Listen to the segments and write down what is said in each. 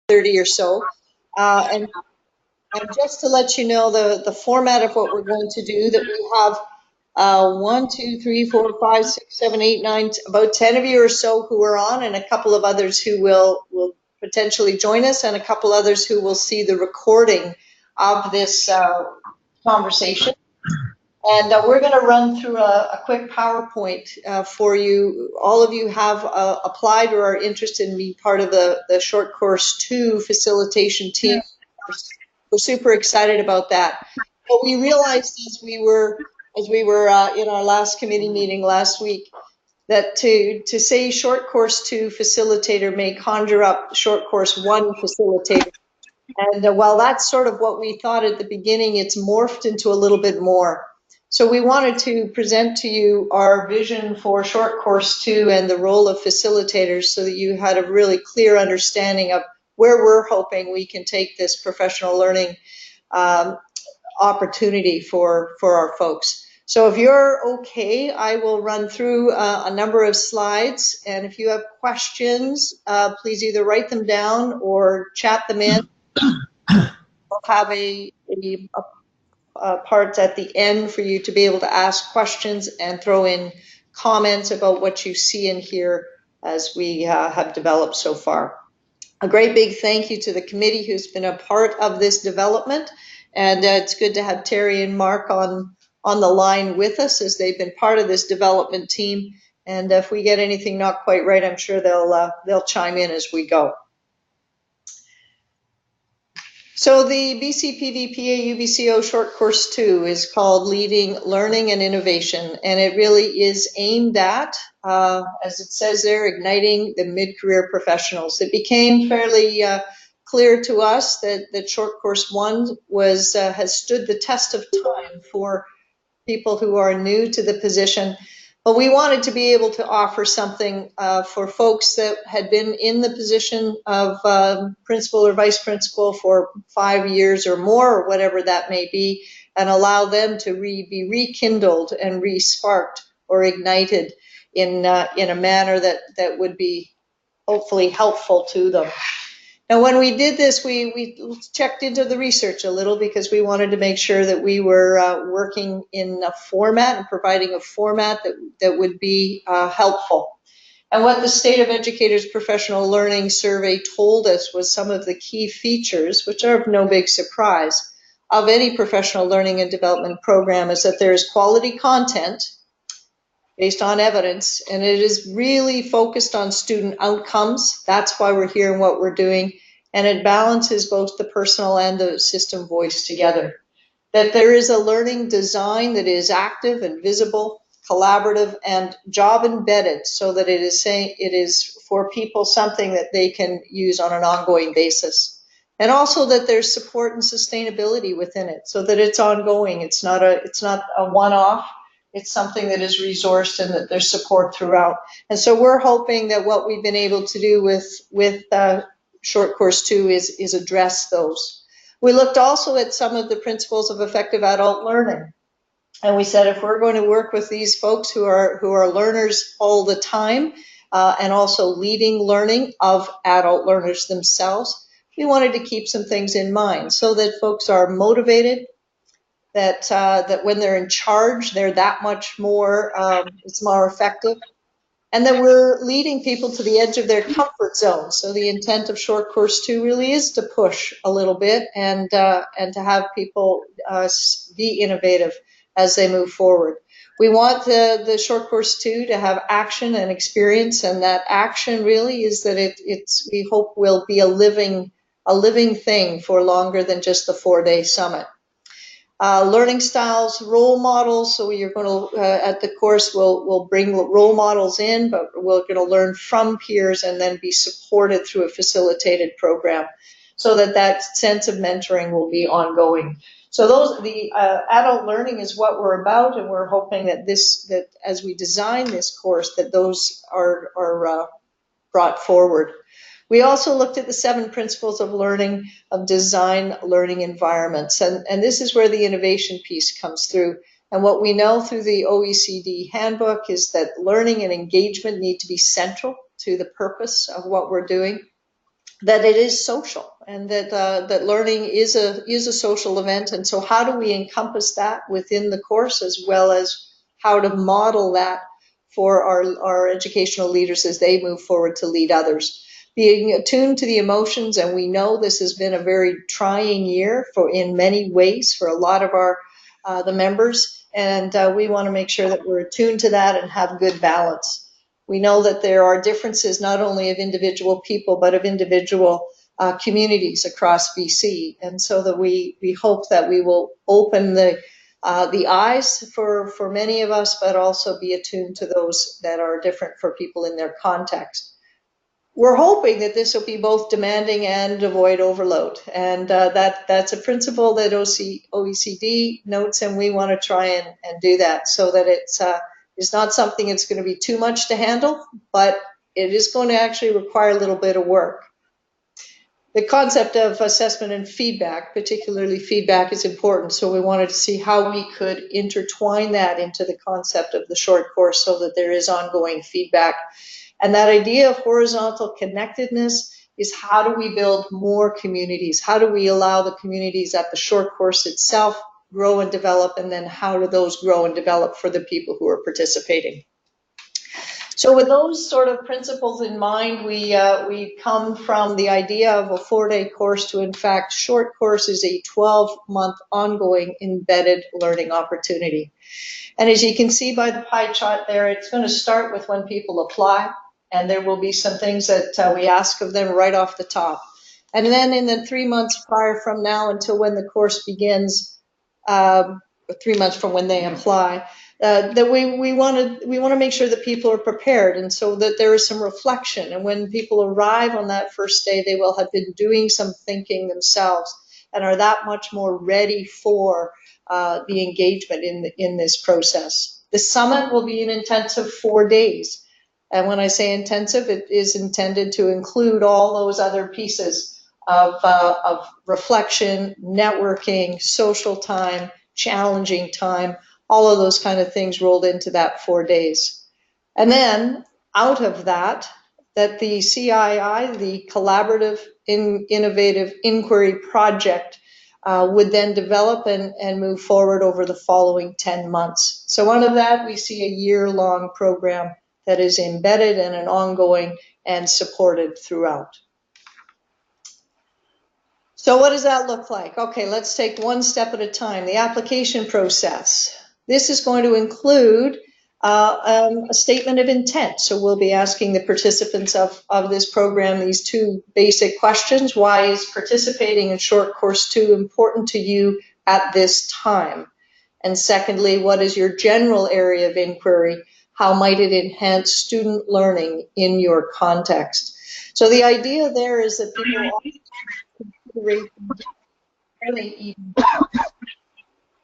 30 or so. And just to let you know the format of what we're going to do, that we have 1, 2, 3, 4, 5, 6, 7, 8, 9, about 10 of you or so who are on, and a couple of others who will potentially join us, and a couple others who will see the recording of this conversation. And we're going to run through a quick PowerPoint for you. All of you have applied or are interested in being part of the Short Course 2 facilitation team. We're super excited about that. But we realized as we were in our last committee meeting last week, that to say Short Course 2 facilitator may conjure up Short Course 1 facilitator. And while that's sort of what we thought at the beginning, it's morphed into a little bit more. So we wanted to present to you our vision for Short Course 2 and the role of facilitators, so that you had a really clear understanding of where we're hoping we can take this professional learning opportunity for our folks. So if you're okay, I will run through a number of slides, and if you have questions, please either write them down or chat them in. We'll have a part at the end for you to be able to ask questions and throw in comments about what you see and hear as we have developed so far. A great big thank you to the committee who's been a part of this development, and it's good to have Terry and Mark on the line with us, as they've been part of this development team. And if we get anything not quite right, I'm sure they'll chime in as we go. So the BC-PVPA UBCO Short Course 2 is called Leading Learning and Innovation, and it really is aimed at, as it says there, igniting the mid-career professionals. It became fairly clear to us that Short Course 1 has stood the test of time for people who are new to the position. But we wanted to be able to offer something for folks that had been in the position of principal or vice principal for 5 years or more, or whatever that may be, and allow them to be rekindled and re-sparked or ignited in a manner that would be hopefully helpful to them. Now, when we did this, we checked into the research a little, because we wanted to make sure that we were working in a format and providing a format that would be helpful. And what the State of Educators Professional Learning Survey told us was some of the key features, which are of no big surprise, of any professional learning and development program, is that there is quality content based on evidence, and it is really focused on student outcomes. That's why we're here and what we're doing. And it balances both the personal and the system voice together. That there is a learning design that is active and visible, collaborative, and job embedded, so that it is for people something that they can use on an ongoing basis. And also that there's support and sustainability within it, so that it's ongoing. It's not a one-off. It's something that is resourced, and that there's support throughout. And so we're hoping that what we've been able to do with Short Course 2 is address those. We looked also at some of the principles of effective adult learning. And we said, if we're going to work with these folks who are learners all the time, and also leading learning of adult learners themselves, we wanted to keep some things in mind, so that folks are motivated, that when they're in charge, they're that much more, it's more effective, and that we're leading people to the edge of their comfort zone. So the intent of Short Course 2 really is to push a little bit, and to have people be innovative as they move forward. We want the Short Course 2 to have action and experience, and that action really is that we hope will be a living thing for longer than just the 4-day summit. Learning styles, role models. So you're going to, at the course, we'll bring role models in, but we're going to learn from peers and then be supported through a facilitated program, so that sense of mentoring will be ongoing. So the adult learning is what we're about, and we're hoping that as we design this course, that those are brought forward. We also looked at the 7 principles of learning, of design learning environments, and this is where the innovation piece comes through. And what we know through the OECD handbook is that learning and engagement need to be central to the purpose of what we're doing. that it is social, and that learning is a social event. And so how do we encompass that within the course, as well as how to model that for our educational leaders as they move forward to lead others? Being attuned to the emotions, and we know this has been a very trying year for in many ways for a lot of our the members, and we want to make sure that we're attuned to that and have good balance. We know that there are differences not only of individual people, but of individual communities across BC. And so that we hope that we will open the eyes for many of us, but also be attuned to those that are different for people in their context. We're hoping that this will be both demanding and avoid overload. And that's a principle that OECD notes, and we want to try and do that so that it's not something that's going to be too much to handle, but it is going to actually require a little bit of work. The concept of assessment and feedback, particularly feedback, is important. So we wanted to see how we could intertwine that into the concept of the short course so that there is ongoing feedback. And that idea of horizontal connectedness is, how do we build more communities? How do we allow the communities at the short course itself grow and develop? And then how do those grow and develop for the people who are participating? So with those sort of principles in mind, we come from the idea of a 4-day course to, in fact, short course is a 12-month ongoing embedded learning opportunity. And as you can see by the pie chart there, it's going to start with when people apply, and there will be some things that we ask of them right off the top. And then in the 3 months prior from now until when the course begins, 3 months from when they apply, that we want to make sure that people are prepared, and so that there is some reflection. And when people arrive on that first day, they will have been doing some thinking themselves and are that much more ready for the engagement in this process. The summit will be an intensive 4 days. And when I say intensive, it is intended to include all those other pieces of reflection, networking, social time, challenging time, all of those kind of things rolled into that 4 days. And then out of that the CII, the Collaborative Innovative Inquiry Project, would then develop and move forward over the following 10 months. So out of that, we see a year-long program that is embedded and an ongoing and supported throughout. So what does that look like? Okay, let's take one step at a time. The application process. This is going to include a statement of intent. So we'll be asking the participants of this program these two basic questions. Why is participating in Short Course 2 important to you at this time? And secondly, what is your general area of inquiry? How might it enhance student learning in your context? So the idea there is that people really even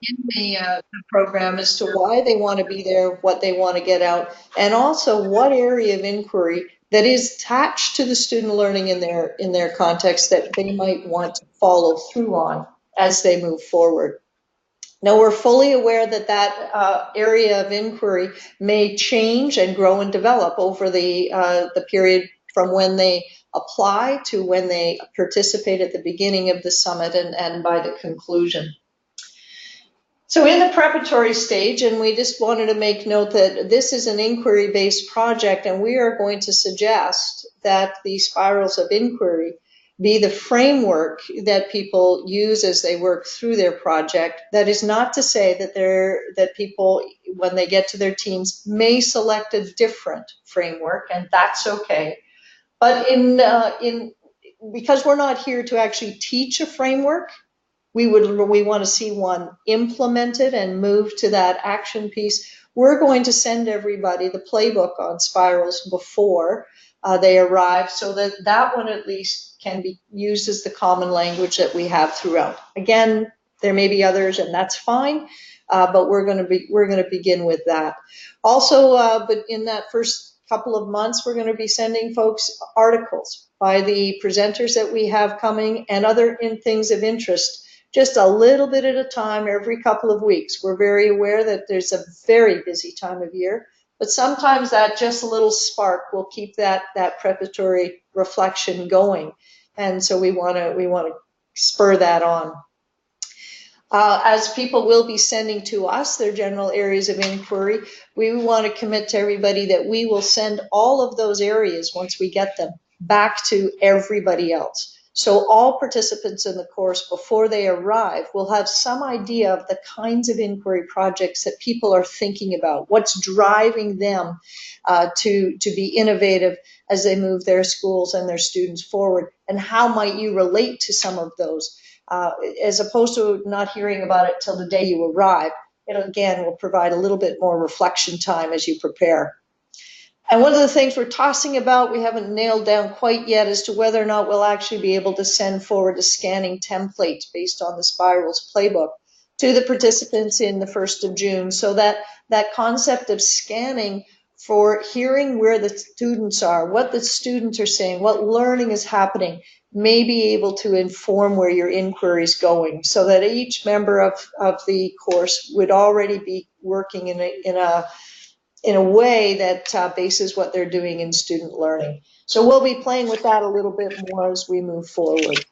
in the program as to why they want to be there, what they want to get out, and also what area of inquiry that is attached to the student learning in their context that they might want to follow through on as they move forward. Now, we're fully aware that area of inquiry may change and grow and develop over the period from when they apply to when they participate at the beginning of the summit and by the conclusion. So in the preparatory stage, and we just wanted to make note that this is an inquiry-based project, and we are going to suggest that the spirals of inquiry be the framework that people use as they work through their project. That is not to say that people, when they get to their teams, may select a different framework, and that's okay. But because we're not here to actually teach a framework, we want to see one implemented and move to that action piece. We're going to send everybody the playbook on spirals before they arrive, so that one at least can be used as the common language that we have throughout. Again, there may be others, and that's fine, but we're going to begin with that. Also, but in that first couple of months, we're going to be sending folks articles by the presenters that we have coming and other things of interest, just a little bit at a time every couple of weeks. We're very aware that there's a very busy time of year, but sometimes that just a little spark will keep that preparatory reflection going. And so we want to spur that on. As people will be sending to us their general areas of inquiry, we want to commit to everybody that we will send all of those areas, once we get them, back to everybody else. So all participants in the course, before they arrive, will have some idea of the kinds of inquiry projects that people are thinking about, what's driving them to be innovative as they move their schools and their students forward, and how might you relate to some of those. As opposed to not hearing about it till the day you arrive, it again will provide a little bit more reflection time as you prepare. And one of the things we're tossing about, we haven't nailed down quite yet, as to whether or not we'll actually be able to send forward a scanning template based on the Spirals playbook to the participants in the 1st of June, so that that concept of scanning for hearing where the students are, what the students are saying, what learning is happening, may be able to inform where your inquiry is going, so that each member of the course would already be working in a way that bases what they're doing in student learning. So we'll be playing with that a little bit more as we move forward.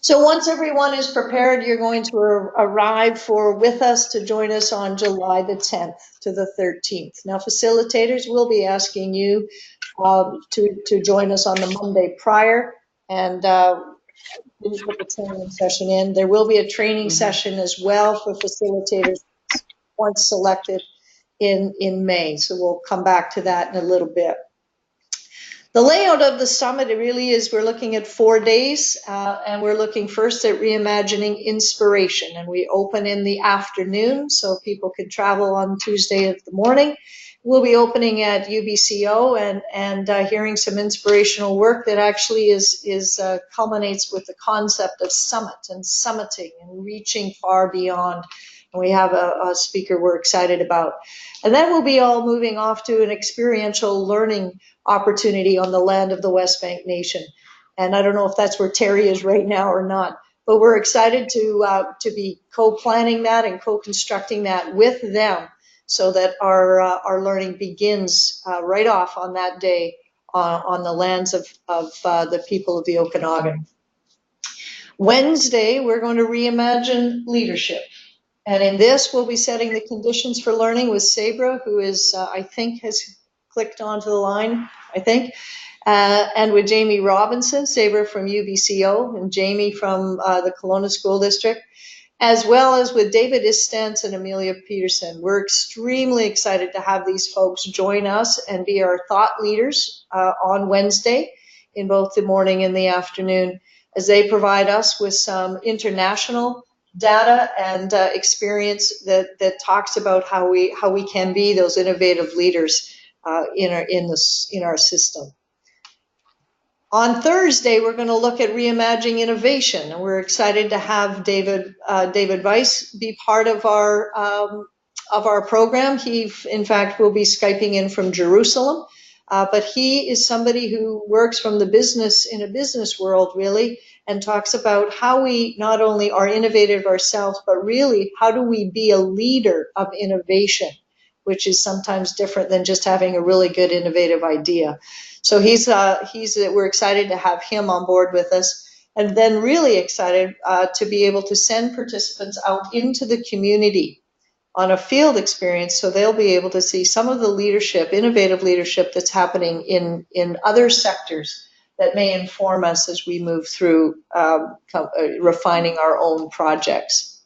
So once everyone is prepared, you're going to arrive with us to join us on July the 10th to the 13th. Now, facilitators will be asking you to join us on the Monday prior, and didn't put the training session in. There will be a training session as well for facilitators once selected in May. So we'll come back to that in a little bit. The layout of the summit, it really is, we're looking at 4 days, and we're looking first at reimagining inspiration. And we open in the afternoon, so people can travel on Tuesday of the morning. We'll be opening at UBCO and hearing some inspirational work that actually culminates with the concept of summit and summiting and reaching far beyond. And we have a speaker we're excited about. And then we'll be all moving off to an experiential learning opportunity on the land of the West Bank Nation. And I don't know if that's where Terry is right now or not, but we're excited to be co-planning that and co-constructing that with them, so that our learning begins right off on that day on the lands of the people of the Okanagan. Wednesday, we're going to reimagine leadership. And in this, we'll be setting the conditions for learning with Sabra, who is, I think, has clicked onto the line, I think, and with Jamie Robinson, Sabra from UBCO, and Jamie from the Kelowna School District, as well as with David Istance and Amelia Peterson. We're extremely excited to have these folks join us and be our thought leaders on Wednesday in both the morning and the afternoon, as they provide us with some international data and experience that talks about how we can be those innovative leaders in our system. On Thursday, we're going to look at reimagining innovation, and we're excited to have David Weiss be part of our program. He, in fact, will be Skyping in from Jerusalem, but he is somebody who works from the business in a business world, really, and talks about how we not only are innovative ourselves, but really how do we be a leader of innovation, which is sometimes different than just having a really good innovative idea. So we're excited to have him on board with us, and then really excited to be able to send participants out into the community on a field experience, so they'll be able to see some of the leadership, innovative leadership that's happening in other sectors that may inform us as we move through refining our own projects.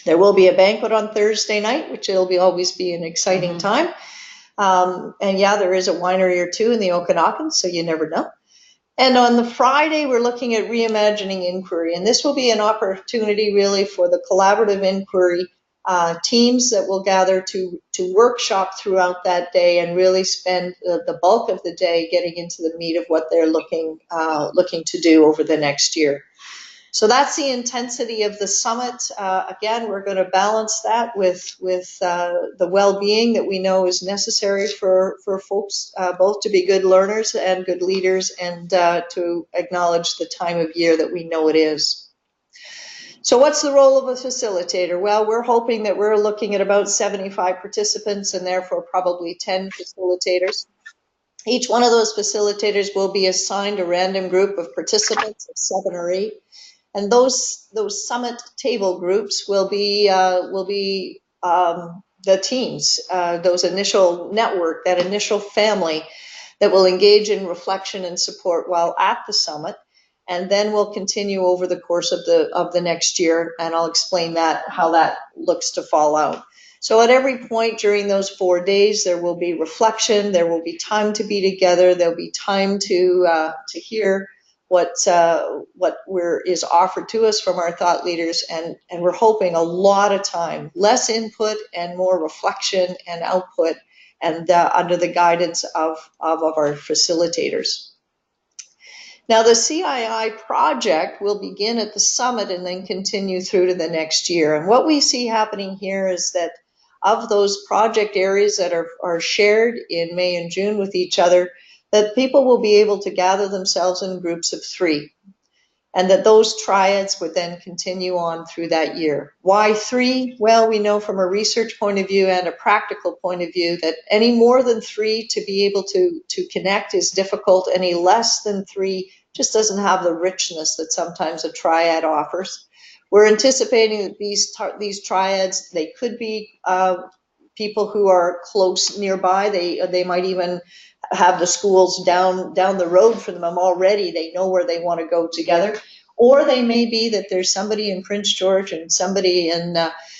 There will be a banquet on Thursday night, which always be an exciting time. And yeah, there is a winery or two in the Okanagan, so you never know. And on the Friday, we're looking at reimagining inquiry. And this will be an opportunity really for the collaborative inquiry teams that will gather to workshop throughout that day and really spend the bulk of the day getting into the meat of what they're looking to do over the next year. So that's the intensity of the summit. Again, we're going to balance that with the well-being that we know is necessary for folks, both to be good learners and good leaders, and to acknowledge the time of year that we know it is. So what's the role of a facilitator? Well, we're hoping that we're looking at about 75 participants and therefore probably 10 facilitators. Each one of those facilitators will be assigned a random group of participants of 7 or 8, and those summit table groups will be the teams, those initial network, that initial family that will engage in reflection and support while at the summit, and then we'll continue over the course of the next year, and I'll explain that, how that looks to fall out. So at every point during those 4 days, there will be reflection, there will be time to be together, there'll be time to hear what is offered to us from our thought leaders, and we're hoping a lot of time, less input and more reflection and output, and under the guidance of our facilitators. Now, the CII project will begin at the summit and then continue through to the next year. And what we see happening here is that of those project areas that are shared in May and June with each other, that people will be able to gather themselves in groups of 3. And that those triads would then continue on through that year. Why 3? Well, we know from a research point of view and a practical point of view that any more than 3 to be able to connect is difficult. Any less than 3 just doesn't have the richness that sometimes a triad offers. We're anticipating that these triads, they could be people who are close nearby. They might even have the schools down the road for them already. They know where they want to go together. Or they may be that there's somebody in Prince George and somebody in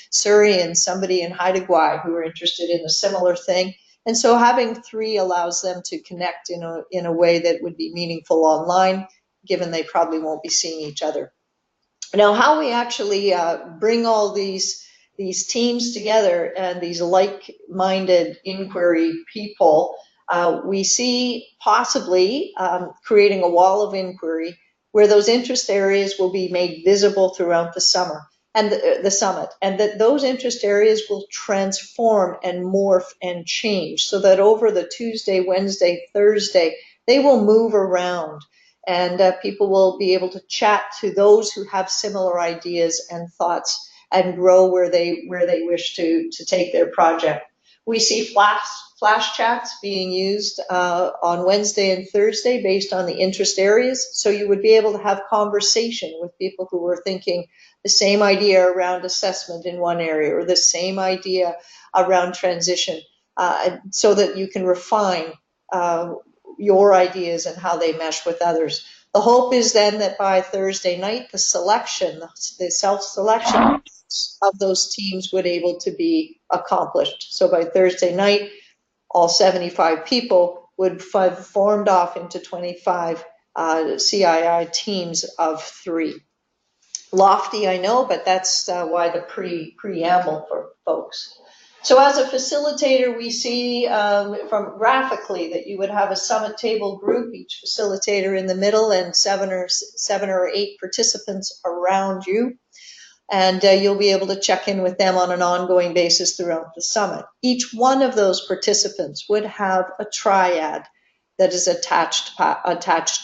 Surrey and somebody in Haida Gwaii who are interested in a similar thing. And so having 3 allows them to connect in a way that would be meaningful online, given they probably won't be seeing each other. Now, how we actually bring all these teams together and these like-minded inquiry people, we see possibly creating a wall of inquiry where those interest areas will be made visible throughout the summer and the summit, and that those interest areas will transform and morph and change so that over the Tuesday, Wednesday, Thursday, they will move around, and people will be able to chat to those who have similar ideas and thoughts and grow where they wish to take their project. We see flash chats being used on Wednesday and Thursday based on the interest areas. So you would be able to have conversation with people who were thinking the same idea around assessment in one area or the same idea around transition, so that you can refine your ideas and how they mesh with others. The hope is then that by Thursday night, the self-selection of those teams would able to be accomplished. So by Thursday night, all 75 people would have formed off into 25 CII teams of 3. Lofty, I know, but that's why the preamble for folks. So as a facilitator, we see from graphically that you would have a summit table group, each facilitator in the middle, and 7 or 8 participants around you. And you'll be able to check in with them on an ongoing basis throughout the summit. Each one of those participants would have a triad that is attached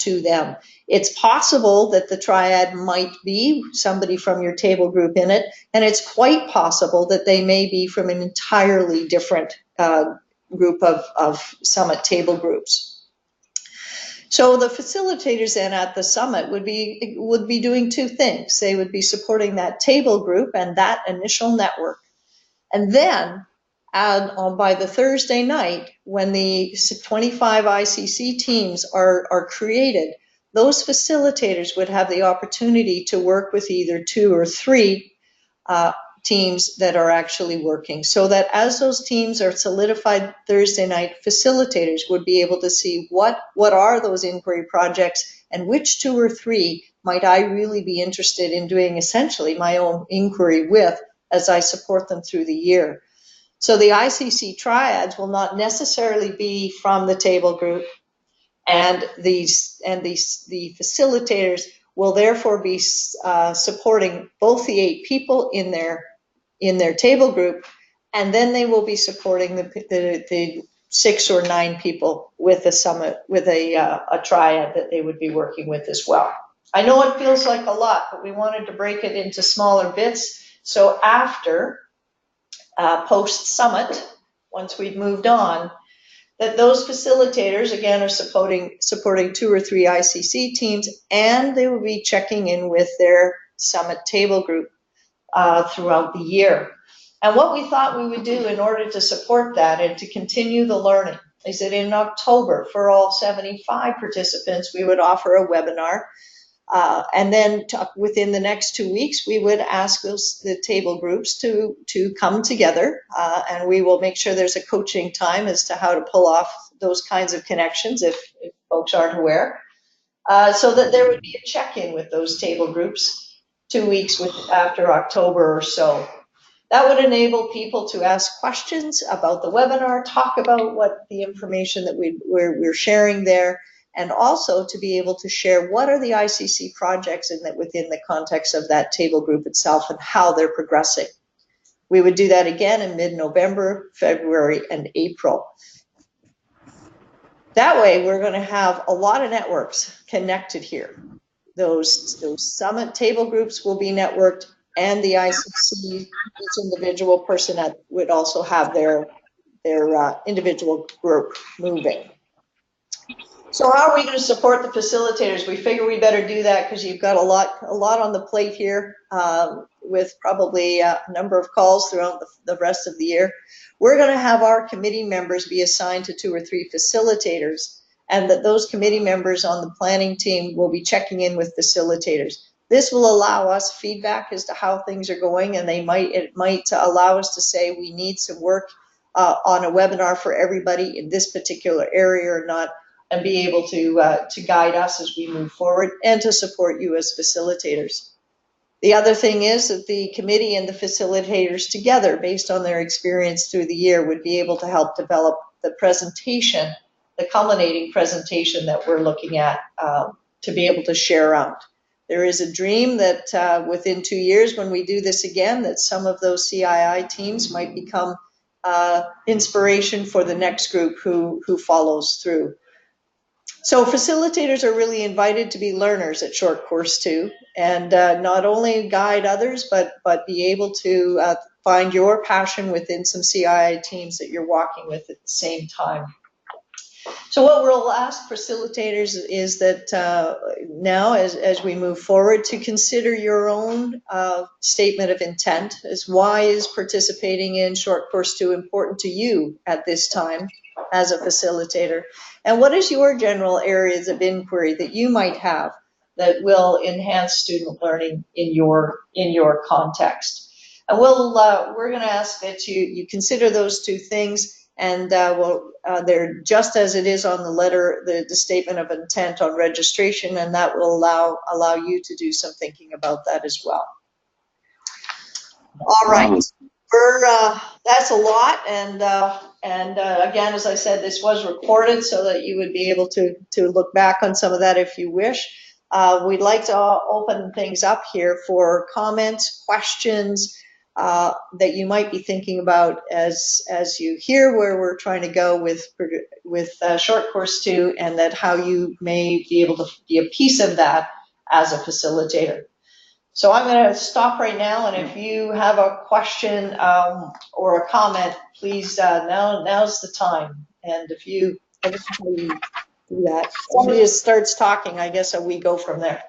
to them. It's possible that the triad might be somebody from your table group in it, and it's quite possible that they may be from an entirely different group of summit table groups. So the facilitators then at the summit would be doing 2 things. They would be supporting that table group and that initial network. And then by the Thursday night, when the 25 ICC teams are created, those facilitators would have the opportunity to work with either 2 or 3 teams that are actually working, so that as those teams are solidified Thursday night, facilitators would be able to see what are those inquiry projects and which 2 or 3 might I really be interested in doing essentially my own inquiry with as I support them through the year. So the ICC triads will not necessarily be from the table group, and the facilitators will therefore be supporting both the 8 people in their table group, and then they will be supporting the 6 or 9 people with a summit, with a triad that they would be working with as well. I know it feels like a lot, but we wanted to break it into smaller bits. So after post-summit, once we've moved on, that those facilitators, again, are supporting 2 or 3 ICC teams, and they will be checking in with their summit table group throughout the year. And what we thought we would do in order to support that and to continue the learning is that in October, for all 75 participants, we would offer a webinar. And then within the next 2 weeks, we would ask the table groups to come together, and we will make sure there's a coaching time as to how to pull off those kinds of connections if folks aren't aware, so that there would be a check-in with those table groups 2 weeks after October or so. That would enable people to ask questions about the webinar, talk about what the information that we're sharing there, and also to be able to share what are the ICC projects within the context of that table group itself and how they're progressing. We would do that again in mid-November, February, and April. That way, we're going to have a lot of networks connected here. Those summit table groups will be networked, and the ICC, each individual person would also have their individual group moving. So how are we going to support the facilitators? We figure we better do that because you've got a lot on the plate here, with probably a number of calls throughout the rest of the year. We're going to have our committee members be assigned to 2 or 3 facilitators, and that those committee members on the planning team will be checking in with facilitators. This will allow us feedback as to how things are going, and it might allow us to say we need some work on a webinar for everybody in this particular area or not, and be able to guide us as we move forward and to support you as facilitators. The other thing is that the committee and the facilitators together, based on their experience through the year, would be able to help develop the presentation, the culminating presentation that we're looking at, to be able to share out. There is a dream that within 2 years, when we do this again, that some of those CII teams might become inspiration for the next group who follows through. So facilitators are really invited to be learners at Short Course 2, and not only guide others, but be able to find your passion within some CII teams that you're walking with at the same time. So what we'll ask facilitators is that now, as we move forward, to consider your own statement of intent, as why is participating in Short Course 2 important to you at this time as a facilitator, and what is your general areas of inquiry that you might have that will enhance student learning in your context. And we're going to ask that you consider those 2 things. And they're just as it is on the letter, the statement of intent on registration, and that will allow you to do some thinking about that as well. All right, that's a lot, and again, as I said, this was recorded so that you would be able to look back on some of that if you wish. We'd like to open things up here for comments, questions, that you might be thinking about as you hear where we're trying to go with Short Course 2, and that how you may be able to be a piece of that as a facilitator. So I'm going to stop right now, and if you have a question or a comment, please, now's the time. And if you do that, somebody just starts talking, I guess we go from there.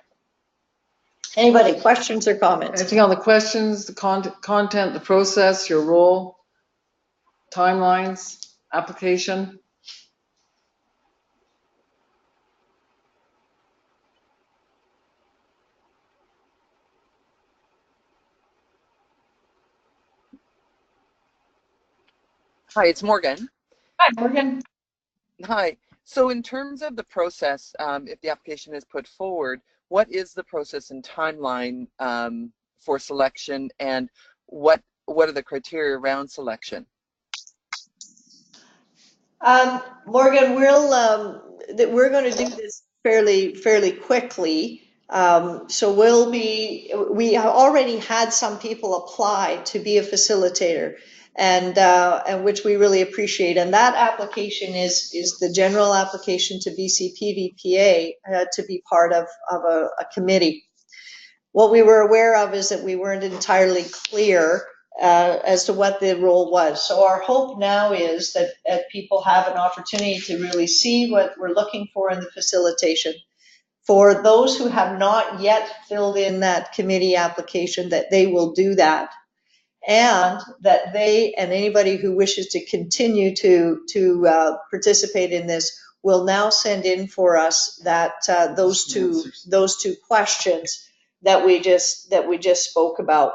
Anybody, questions or comments? Anything on the questions, the content, the process, your role, timelines, application? Hi, it's Morgan. Hi, Morgan. Hi. So in terms of the process, if the application is put forward, what is the process and timeline for selection, and what are the criteria around selection? Morgan, we're going to do this fairly quickly. So we have already had some people apply to be a facilitator, and which we really appreciate. And that application is the general application to BC-PVPA to be part of a committee. What we were aware of is that we weren't entirely clear as to what the role was. So our hope now is that people have an opportunity to really see what we're looking for in the facilitation. For those who have not yet filled in that committee application, that they will do that, and that they and anybody who wishes to continue to participate in this will now send in for us that those two questions that we just spoke about.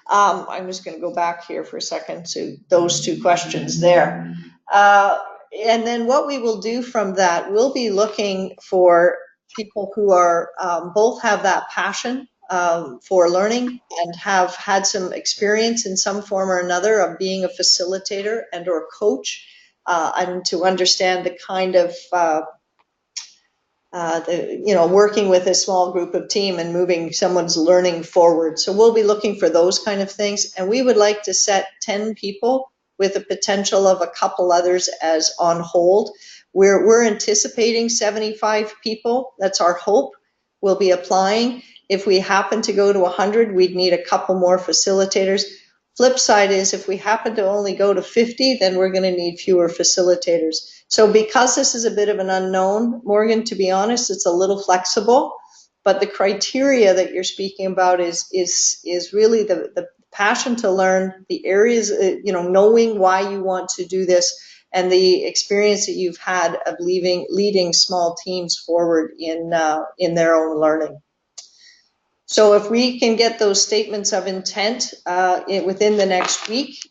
I'm just going to go back here for a second to those two questions there. And then what we will do from that, we'll be looking for people who are both have that passion for learning and have had some experience in some form or another of being a facilitator and or coach, and to understand the kind of working with a small group of team and moving someone's learning forward. So we'll be looking for those kind of things. And we would like to set 10 people with the potential of a couple others as on hold. We're anticipating 75 people. That's our hope. We'll be applying. If we happen to go to 100, we'd need a couple more facilitators. Flip side is if we happen to only go to 50, then we're going to need fewer facilitators. So because this is a bit of an unknown, Morgan, to be honest, it's a little flexible, but the criteria that you're speaking about is really the passion to learn, the areas, knowing why you want to do this, and the experience that you've had of leading small teams forward in their own learning. So if we can get those statements of intent within the next week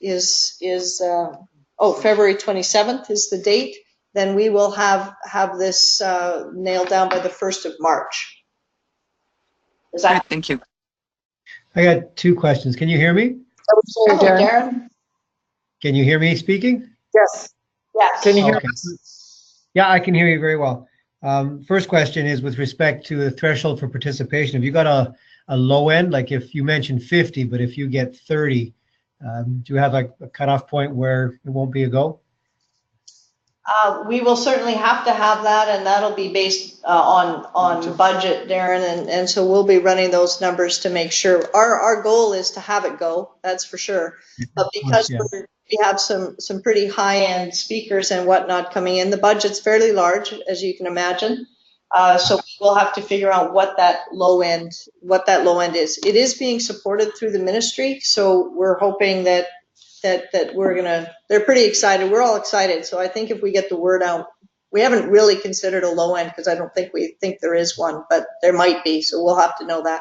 February 27th is the date, then we will have this nailed down by the 1st of March. Is that? Great, thank you. I got two questions. Can you hear me? Hello, Darren. Can you hear me speaking? Yes. Yes. Can you hear Okay. us? Yeah, I can hear you very well. First question is with respect to the threshold for participation. Have you got a low end? Like if you mentioned 50, but if you get 30, do you have a cutoff point where it won't be a go? We will certainly have to have that, and that'll be based on budget, Darren, and so we'll be running those numbers to make sure. Our goal is to have it go, that's for sure. But because we have some pretty high-end speakers and whatnot coming in, the budget's fairly large, as you can imagine. So we'll have to figure out what that low end is. It is being supported through the ministry, so we're hoping that they're pretty excited. We're all excited. So I think if we get the word out, we haven't really considered a low end because I don't think we think there is one, but there might be. So we'll have to know that.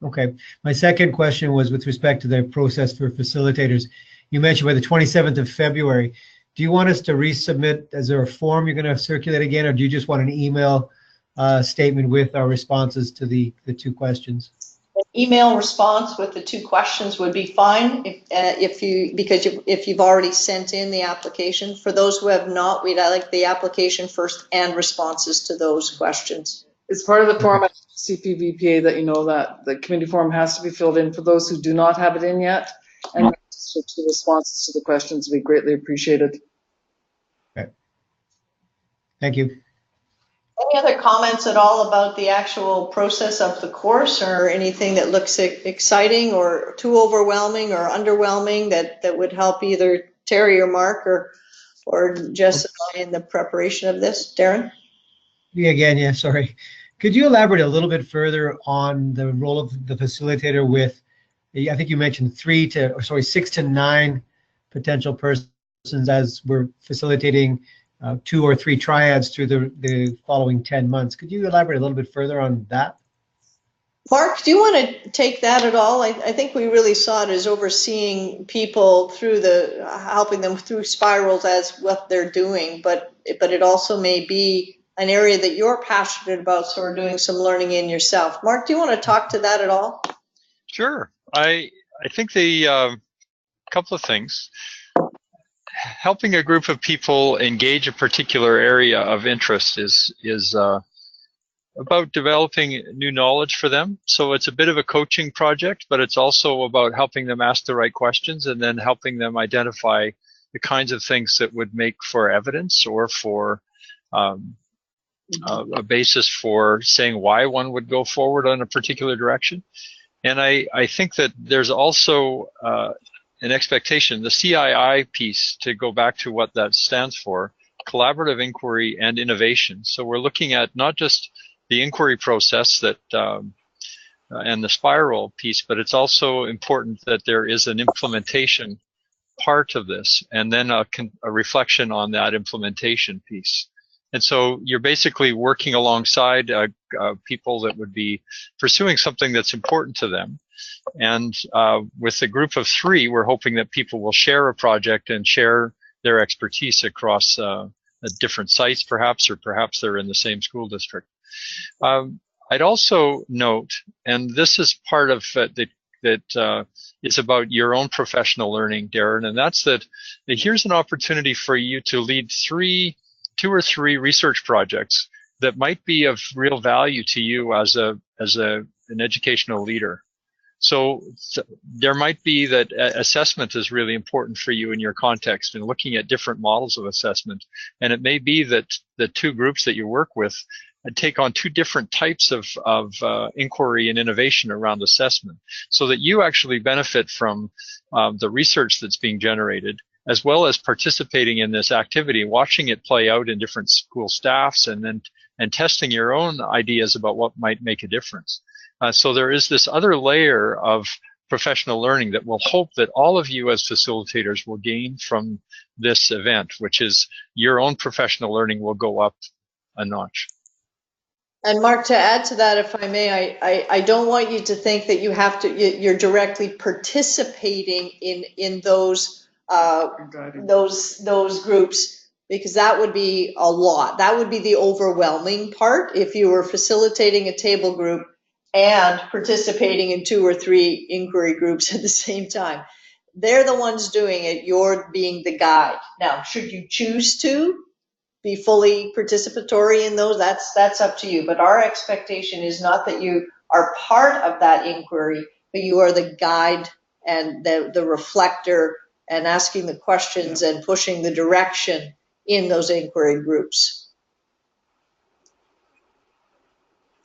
Okay. My second question was with respect to the process for facilitators. You mentioned by the 27th of February. Do you want us to resubmit? Is there a form you're going to circulate again, or do you just want an email statement with our responses to the two questions? An email response with the two questions would be fine if you've already sent in the application. For those who have not, we'd like the application first and responses to those questions. It's part of the form at CPVPA that you know that the committee form has to be filled in for those who do not have it in yet, and the responses to the questions we greatly appreciated. Okay. Thank you. Any other comments at all about the actual process of the course, or anything that looks exciting or too overwhelming or underwhelming that would help either Terry or Mark or Jess in the preparation of this? Darren? Yeah, sorry. Could you elaborate a little bit further on the role of the facilitator with, I think you mentioned 6 to 9 potential persons as we're facilitating 2 or 3 triads through the following 10 months. Could you elaborate a little bit further on that? Mark, do you want to take that at all? I think we really saw it as overseeing people through helping them through spirals as what they're doing, but it also may be an area that you're passionate about, so we're doing some learning in yourself. Mark, do you want to talk to that at all? Sure. I think the couple of things. Helping a group of people engage a particular area of interest is about developing new knowledge for them. So it's a bit of a coaching project, but it's also about helping them ask the right questions and then helping them identify the kinds of things that would make for evidence or for a basis for saying why one would go forward on a particular direction. And I think that there's also an expectation, the CII piece, to go back to what that stands for, collaborative inquiry and innovation. So we're looking at not just the inquiry process that and the spiral piece, but it's also important that there is an implementation part of this, and then a reflection on that implementation piece. And so you're basically working alongside people that would be pursuing something that's important to them. And with a group of 3, we're hoping that people will share a project and share their expertise across different sites, perhaps, or perhaps they're in the same school district. I'd also note, and this is part of that is about your own professional learning, Darren, and that's that here's an opportunity for you to lead 2 or 3 research projects that might be of real value to you as an educational leader. So there might be that assessment is really important for you in your context and looking at different models of assessment. And it may be that the 2 groups that you work with take on 2 different types of inquiry and innovation around assessment, so that you actually benefit from the research that's being generated, as well as participating in this activity, watching it play out in different school staffs, and testing your own ideas about what might make a difference. So there is this other layer of professional learning that we'll hope that all of you as facilitators will gain from this event, which is your own professional learning will go up a notch. And Mark, to add to that, if I may, I don't want you to think that you have to, you're directly participating in those groups, because that would be a lot. That would be the overwhelming part if you were facilitating a table group and participating in 2 or 3 inquiry groups at the same time. They're the ones doing it. You're being the guide. Now, should you choose to be fully participatory in those, that's up to you. But our expectation is not that you are part of that inquiry, but you are the guide and the reflector and asking the questions and pushing the direction in those inquiry groups.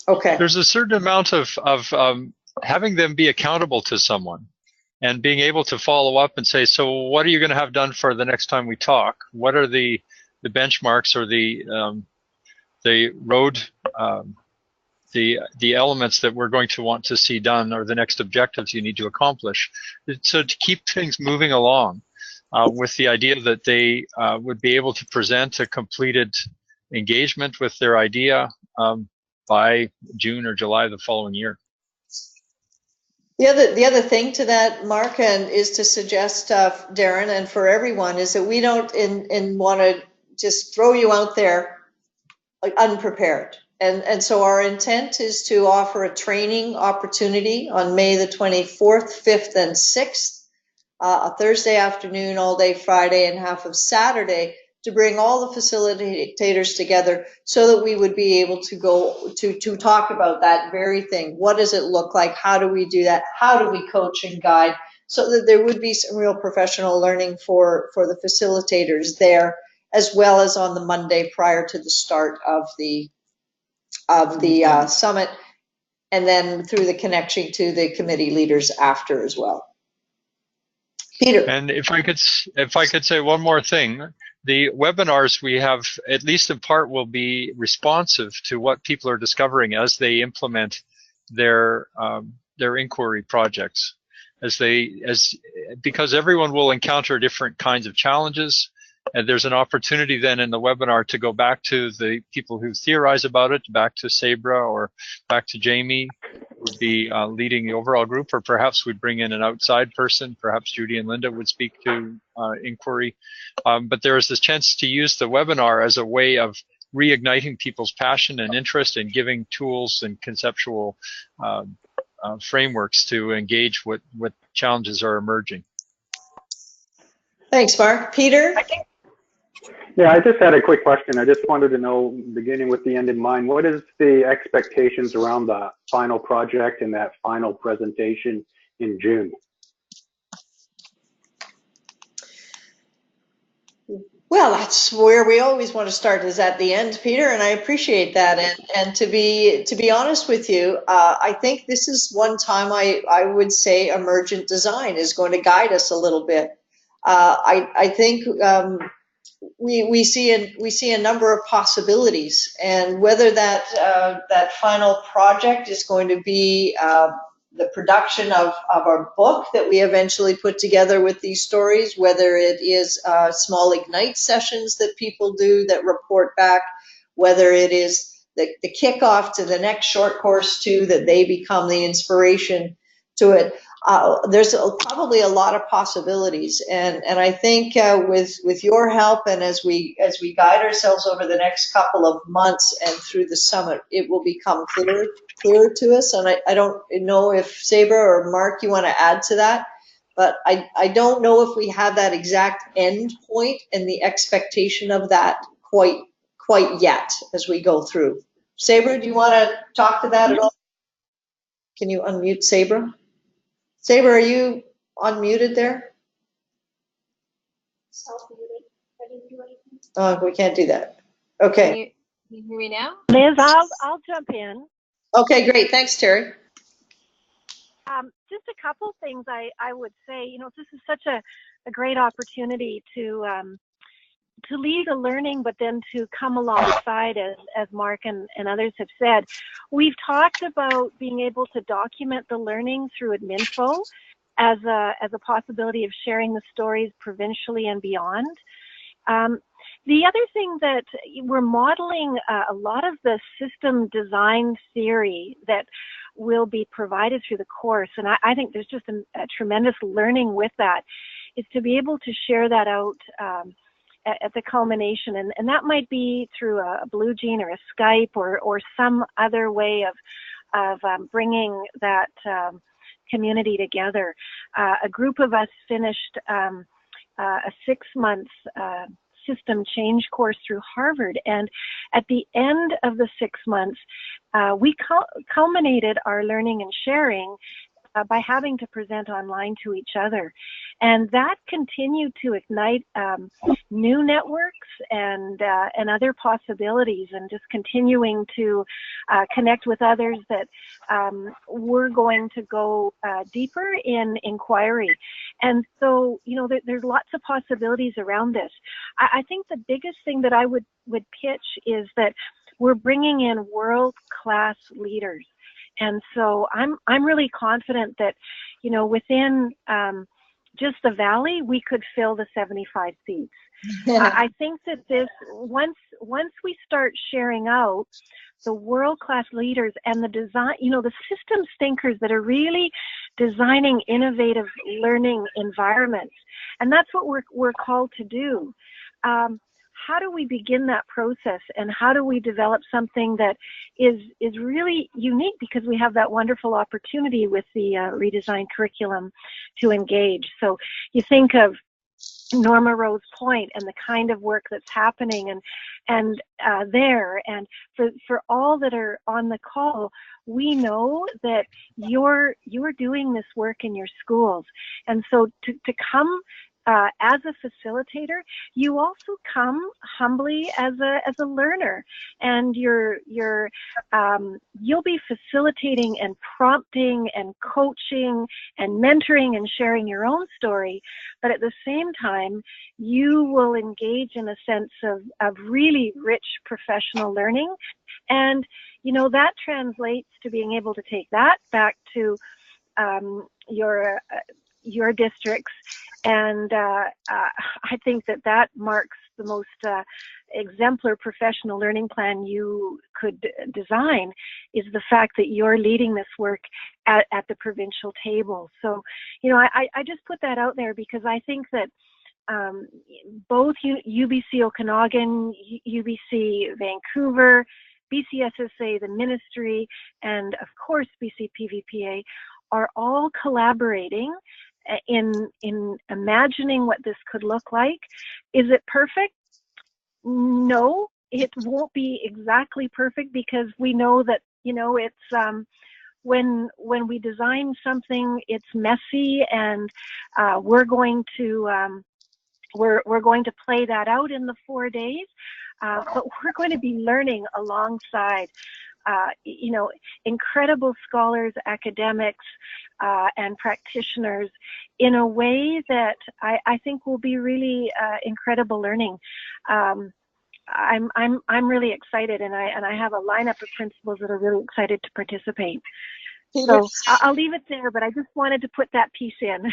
Okay. There's a certain amount of having them be accountable to someone and being able to follow up and say, so what are you going to have done for the next time we talk? What are the benchmarks or the road, the elements that we're going to want to see done, or the next objectives you need to accomplish? So to keep things moving along with the idea that they would be able to present a completed engagement with their idea by June or July the following year. The other thing to that, Mark, and is to suggest, Darren, and for everyone, is that we don't want to just throw you out there like unprepared. And so our intent is to offer a training opportunity on May the 24th, 5th, and 6th, a Thursday afternoon, all day Friday, and half of Saturday, to bring all the facilitators together so that we would be able to go to talk about that very thing. What does it look like? How do we do that? How do we coach and guide? So that there would be some real professional learning for the facilitators there, as well as on the Monday prior to the start of the summit, and then through the connection to the committee leaders after as well. Peter. And if I could say one more thing, the webinars we have, at least in part, will be responsive to what people are discovering as they implement their inquiry projects, because everyone will encounter different kinds of challenges. And there's an opportunity then in the webinar to go back to the people who theorize about it, back to Sabra or back to Jamie, who would be leading the overall group, or perhaps we'd bring in an outside person, perhaps Judy and Linda would speak to inquiry. But there is this chance to use the webinar as a way of reigniting people's passion and interest and giving tools and conceptual frameworks to engage what challenges are emerging. Thanks, Mark. Peter? Yeah, I just had a quick question. I just wanted to know, beginning with the end in mind, what is the expectations around the final project and that final presentation in June? Well, that's where we always want to start, is at the end, Peter, and I appreciate that. And to be honest with you, I think this is one time I would say emergent design is going to guide us a little bit. I think we see a number of possibilities, and whether that final project is going to be the production of our book that we eventually put together with these stories, whether it is small ignite sessions that people do that report back, whether it is the kickoff to the next short course too, that they become the inspiration to it. There's probably a lot of possibilities, and I think with your help, and as we guide ourselves over the next couple of months and through the summit, it will become clearer to us. And I don't know if Sabra or Mark, you want to add to that, but I don't know if we have that exact end point and the expectation of that quite yet as we go through. Sabra, do you want to talk to that at all? Can you unmute Sabra? Saber, are you unmuted there? Self-muted. I didn't do anything. Oh, we can't do that. Okay. Can you hear me now? Liz, I'll jump in. Okay, great. Thanks, Terry. Just a couple things I would say. You know, this is such a great opportunity to lead the learning, but then to come alongside, as Mark and others have said. We've talked about being able to document the learning through Adminfo as a possibility of sharing the stories provincially and beyond. The other thing that we're modeling a lot of the system design theory that will be provided through the course, and I think there's just a tremendous learning with that, is to be able to share that out at the culmination, and that might be through a Blue Jean or a Skype or some other way of bringing that community together. A group of us finished a 6-month system change course through Harvard, and at the end of the 6 months, we culminated our learning and sharing by having to present online to each other. And that continued to ignite new networks and other possibilities, and just continuing to connect with others that we're going to go deeper in inquiry. And so, you know, there's lots of possibilities around this. I think the biggest thing that I would pitch is that we're bringing in world-class leaders. And so I'm really confident that, you know, within just the Valley, we could fill the 75 seats. Yeah. I think that this, once we start sharing out the world-class leaders and the design, you know, the systems thinkers that are really designing innovative learning environments, and that's what we're called to do. How do we begin that process, and how do we develop something that is really unique, because we have that wonderful opportunity with the redesigned curriculum to engage? So you think of Norma Rose Point and the kind of work that's happening and there, and for all that are on the call, we know that you're doing this work in your schools, and so to come as a facilitator, you also come humbly as a learner, and you'll be facilitating and prompting and coaching and mentoring and sharing your own story, but at the same time, you will engage in a sense of really rich professional learning, and you know that translates to being able to take that back to your districts. And I think that marks the most exemplar professional learning plan you could design, is the fact that you're leading this work at the provincial table. So, you know, I just put that out there because I think that both UBC Okanagan, UBC Vancouver, BCSSA, the ministry, and of course BC PVPA are all collaborating in imagining what this could look like. Is it perfect? No, it won't be exactly perfect, because we know that, you know, it's when we design something, it's messy, and we're going to we're going to play that out in the 4 days, but we're going to be learning alongside incredible scholars, academics, and practitioners in a way that I think will be really incredible learning. I'm really excited, and I have a lineup of principals that are really excited to participate. So I'll leave it there, but I just wanted to put that piece in.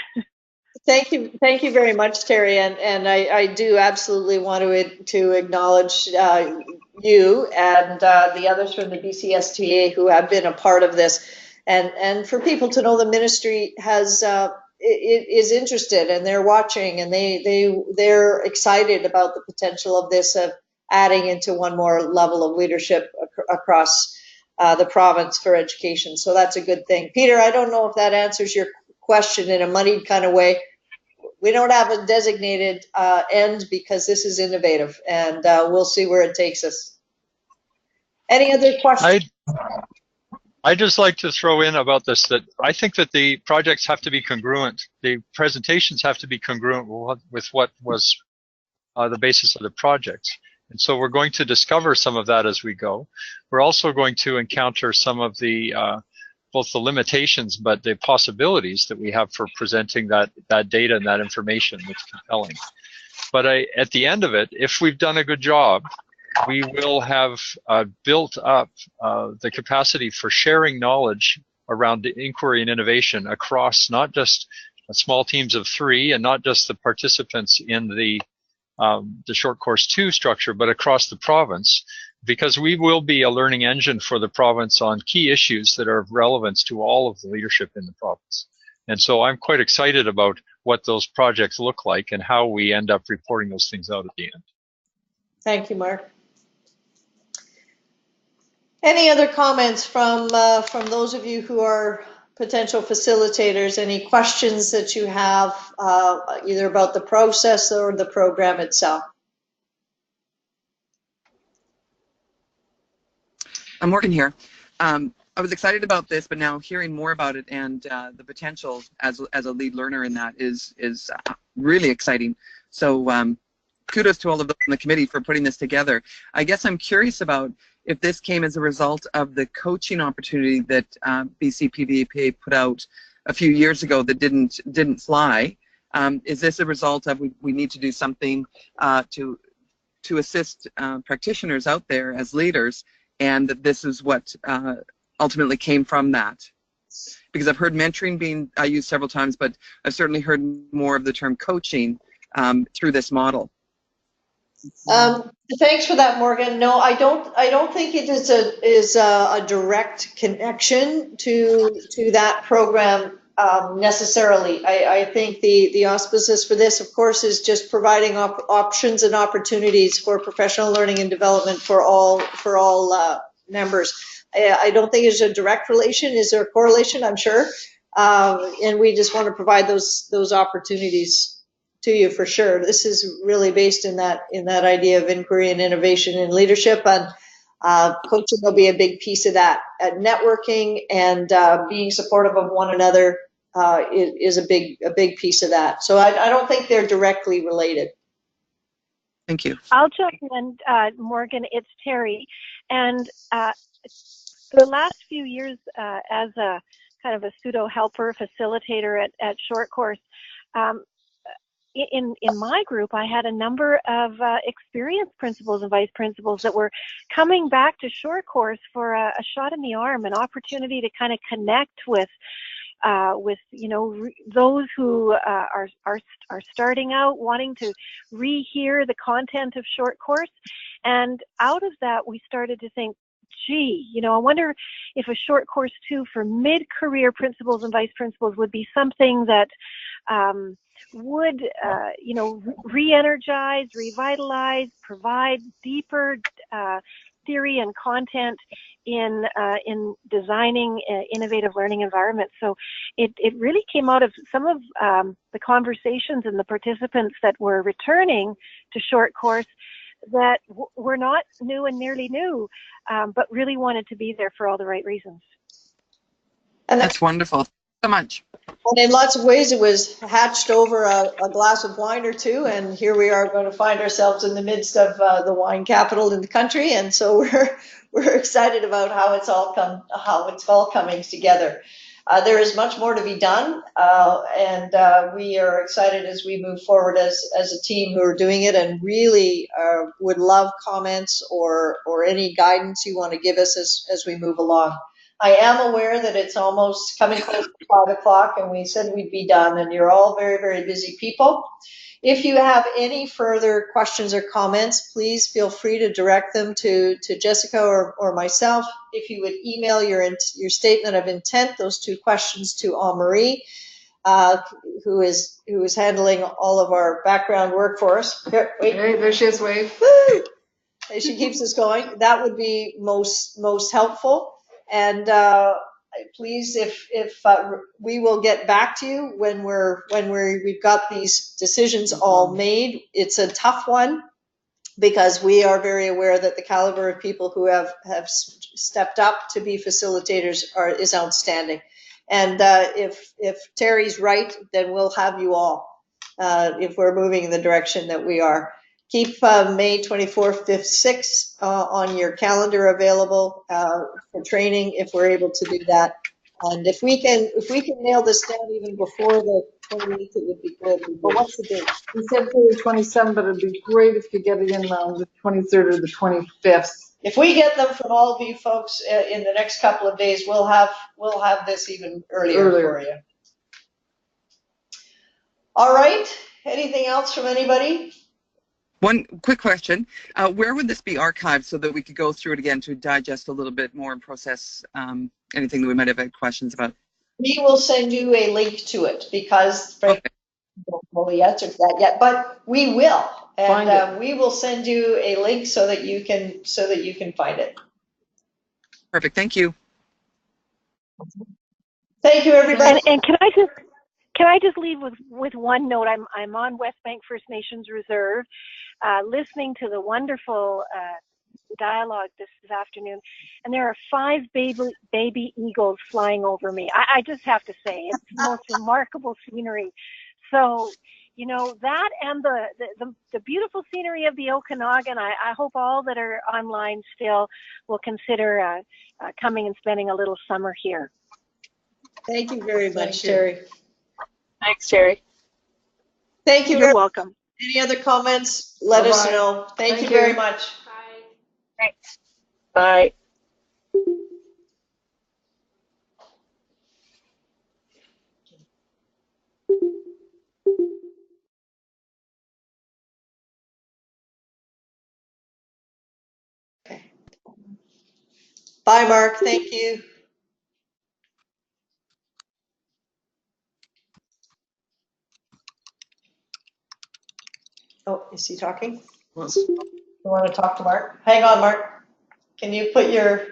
Thank you very much, Terry, and I do absolutely want to acknowledge you and the others from the BCSTA who have been a part of this, and for people to know the ministry is interested, and they're watching, and they're excited about the potential of this, of adding into one more level of leadership across the province for education. So that's a good thing. Peter, I don't know if that answers your question in a moneyed kind of way. We don't have a designated end because this is innovative, and we'll see where it takes us. Any other questions? I'd just like to throw in about this that I think that the projects have to be congruent. The presentations have to be congruent with what was the basis of the project. And so we're going to discover some of that as we go. We're also going to encounter some of the both the limitations but the possibilities that we have for presenting that data and that information that's compelling. But at the end of it, if we've done a good job, we will have built up the capacity for sharing knowledge around inquiry and innovation across not just small teams of 3 and not just the participants in the short course 2 structure, but across the province, because we will be a learning engine for the province on key issues that are of relevance to all of the leadership in the province. And so I'm quite excited about what those projects look like and how we end up reporting those things out at the end. Thank you, Mark. Any other comments from those of you who are potential facilitators? Any questions that you have either about the process or the program itself? I'm Morgan here. I was excited about this, but now hearing more about it and the potential as a lead learner in that is really exciting. So kudos to all of those on the committee for putting this together. I guess I'm curious about if this came as a result of the coaching opportunity that BC PVPA put out a few years ago that didn't fly. Is this a result of we need to do something to assist practitioners out there as leaders, and that this is what ultimately came from that? Because I've heard mentoring being used several times, but I've certainly heard more of the term coaching through this model. Thanks for that, Morgan. No, I don't think it is a direct connection to that program necessarily. I think the auspices for this, of course, is just providing options and opportunities for professional learning and development for all members. I don't think it's a direct relation. Is there a correlation? I'm sure, and we just want to provide those opportunities to you for sure. This is really based in that idea of inquiry and innovation and leadership, and coaching will be a big piece of that. Networking and being supportive of one another is a big piece of that. So I don't think they're directly related. Thank you. I'll jump in, Morgan. It's Terry, and the last few years as a kind of a pseudo helper facilitator at Short Course. In my group, I had a number of experienced principals and vice principals that were coming back to Short Course for a shot in the arm, an opportunity to kind of connect with those who are starting out, wanting to rehear the content of Short Course, and out of that we started to think, gee, I wonder if a Short Course 2 for mid-career principals and vice principals would be something that would re-energize, revitalize, provide deeper theory and content in designing innovative learning environments. So it really came out of some of the conversations and the participants that were returning to Short Course that were not new and nearly new, but really wanted to be there for all the right reasons. And that's wonderful. Thank you so much. And in lots of ways, it was hatched over a glass of wine or two, and here we are going to find ourselves in the midst of the wine capital in the country. And so we're excited about how it's all coming together. There is much more to be done, and we are excited as we move forward as a team who are doing it, and really would love comments or any guidance you want to give us as we move along. I am aware that it's almost coming close to 5 o'clock, and we said we'd be done, and you're all very, very busy people. If you have any further questions or comments, please feel free to direct them to Jessica or myself. If you would email your statement of intent, those 2 questions, to Anne-Marie, who is handling all of our background work for us. Here, wait. Hey, there she is, wave. Woo! She keeps us going. That would be most helpful. And please, if we will get back to you when we've got these decisions all made. It's a tough one because we are very aware that the caliber of people who have stepped up to be facilitators is outstanding. And if Terry's right, then we'll have you all if we're moving in the direction that we are. Keep May 24th, 5th, 6th on your calendar available for training if we're able to do that. And if we can nail this down even before the 28th, it would be good. But what's the date? We said for the 27th, but it'd be great if you get it in around the 23rd or the 25th. If we get them from all of you folks in the next couple of days, we'll have this even earlier for you. All right. Anything else from anybody? One quick question. Where would this be archived so that we could go through it again to digest a little bit more and process anything that we might have had questions about? We will send you a link to it because frankly, I don't know the answer to that yet, but we will. And we will send you a link so that you can find it. Perfect. Thank you. Thank you, everybody. And can I just leave with one note? I'm on West Bank First Nations Reserve, listening to the wonderful dialogue this afternoon, and there are 5 baby eagles flying over me. I just have to say, it's the most remarkable scenery. So, you know, that and the beautiful scenery of the Okanagan, I hope all that are online still will consider coming and spending a little summer here. Thank you very much, Terry. Thanks, Terry. Thank you. You're welcome. Any other comments? Let us know. Thank you very much. Bye. Thanks. Bye. Bye, Mark. Thank you. Oh, is he talking? You want to talk to Mark? Hang on, Mark. Can you put your